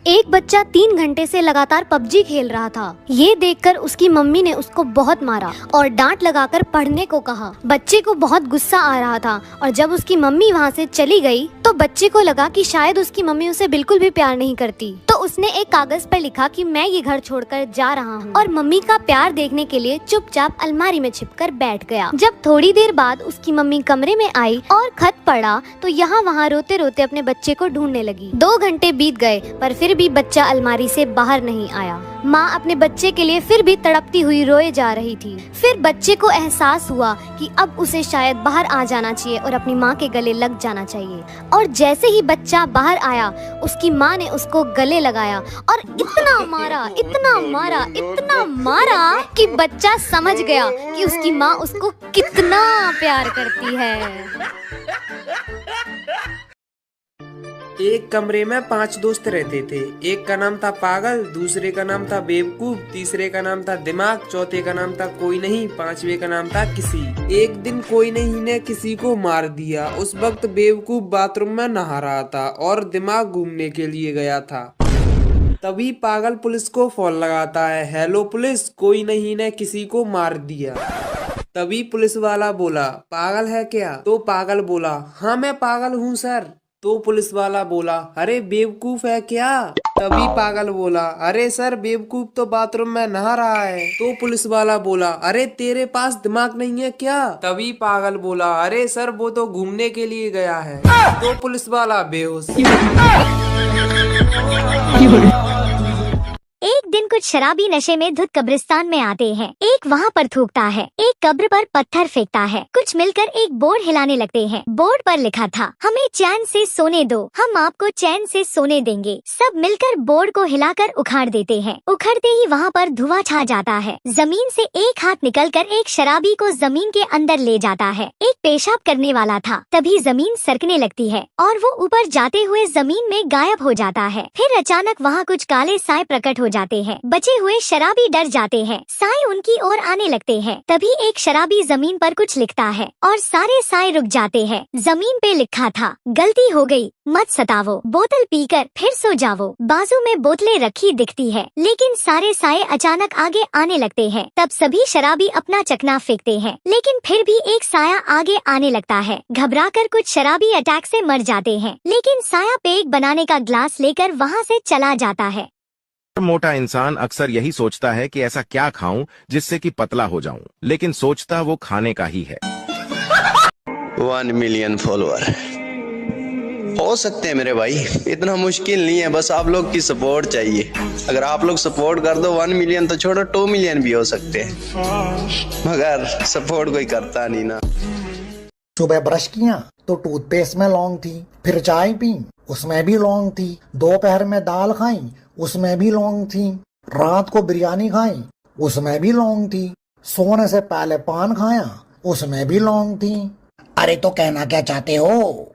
एक बच्चा 3 घंटे से लगातार पबजी खेल रहा था। ये देखकर उसकी मम्मी ने उसको बहुत मारा और डांट लगाकर पढ़ने को कहा। बच्चे को बहुत गुस्सा आ रहा था और जब उसकी मम्मी वहाँ से चली गई तो बच्चे को लगा कि शायद उसकी मम्मी उसे बिल्कुल भी प्यार नहीं करती। तो उसने एक कागज पर लिखा कि मैं ये घर छोड़कर जा रहा हूँ और मम्मी का प्यार देखने के लिए चुपचाप अलमारी में छिपकर बैठ गया। जब थोड़ी देर बाद उसकी मम्मी कमरे में आई और खत पढ़ा तो यहाँ वहाँ रोते रोते अपने बच्चे को ढूंढने लगी। 2 घंटे बीत गए पर फिर भी बच्चा अलमारी से बाहर नहीं आया। माँ अपने बच्चे के लिए फिर भी तड़पती हुई रोए जा रही थी। फिर बच्चे को एहसास हुआ कि अब उसे शायद बाहर आ जाना चाहिए और अपनी माँ के गले लग जाना चाहिए। और जैसे ही बच्चा बाहर आया उसकी माँ ने उसको गले लगाया और इतना मारा, इतना मारा, इतना मारा कि बच्चा समझ गया कि उसकी माँ उसको कितना प्यार करती है। एक कमरे में 5 दोस्त रहते थे। एक का नाम था पागल, दूसरे का नाम था बेवकूफ, तीसरे का नाम था दिमाग, चौथे का नाम था कोई नहीं, पांचवे का नाम था किसी। एक दिन कोई नहीं ने किसी को मार दिया। उस वक्त बेवकूफ बाथरूम में नहा रहा था और दिमाग घूमने के लिए गया था। तभी पागल पुलिस को फोन लगाता है, हेलो पुलिस, कोई नहीं ने किसी को मार दिया। तभी पुलिस वाला बोला, पागल है क्या? तो पागल बोला, हाँ मैं पागल हूँ सर। तो पुलिस वाला बोला, अरे बेवकूफ है क्या? तभी पागल बोला, अरे सर बेवकूफ तो बाथरूम में नहा रहा है। तो पुलिस वाला बोला, अरे तेरे पास दिमाग नहीं है क्या? तभी पागल बोला, अरे सर वो तो घूमने के लिए गया है। तो पुलिस वाला बेहोश। एक दिन कुछ शराबी नशे में धुत कब्रिस्तान में आते हैं। एक वहाँ पर थूकता है, एक कब्र पर पत्थर फेंकता है। कुछ मिलकर एक बोर्ड हिलाने लगते हैं। बोर्ड पर लिखा था, हमें चैन से सोने दो, हम आपको चैन से सोने देंगे। सब मिलकर बोर्ड को हिलाकर उखाड़ देते हैं। उखड़ते ही वहाँ पर धुआं छा जाता है। जमीन से एक हाथ निकलकर एक शराबी को जमीन के अंदर ले जाता है। एक पेशाब करने वाला था। तभी जमीन सरकने लगती है और वो ऊपर जाते हुए जमीन में गायब हो जाता है। फिर अचानक वहाँ कुछ काले साए प्रकट हो जाते हैं। बचे हुए शराबी डर जाते हैं। साए उनकी ओर आने लगते हैं। तभी एक शराबी जमीन पर कुछ लिखता है और सारे साए रुक जाते हैं। जमीन पे लिखा था, गलती हो गई, मत सतावो, बोतल पीकर फिर सो जावो। बाजू में बोतलें रखी दिखती है लेकिन सारे साए अचानक आगे आने लगते हैं। तब सभी शराबी अपना चकना फेंकते हैं लेकिन फिर भी एक साया आगे आने लगता है। घबराकर कुछ शराबी अटैक से मर जाते हैं लेकिन साया पेग बनाने का ग्लास लेकर वहाँ से चला जाता है। मोटा इंसान अक्सर यही सोचता है कि ऐसा क्या खाऊं जिससे कि पतला हो जाऊं, लेकिन सोचता वो खाने का ही है। 1 मिलियन फॉलोअर हो सकते हैं मेरे भाई, इतना मुश्किल नहीं है, बस आप लोग की सपोर्ट चाहिए। अगर आप लोग सपोर्ट कर दो 1 मिलियन तो छोड़ो 2 मिलियन भी हो सकते हैं, मगर सपोर्ट कोई करता नहीं ना। सुबह ब्रश किया तो टूथपेस्ट में लौंग थी, फिर चाय पी उसमें भी लौंग थी, दोपहर में दाल खाई उसमें भी लौंग थी, रात को बिरयानी खाई उसमें भी लौंग थी, सोने से पहले पान खाया उसमें भी लौंग थी। अरे तो कहना क्या चाहते हो?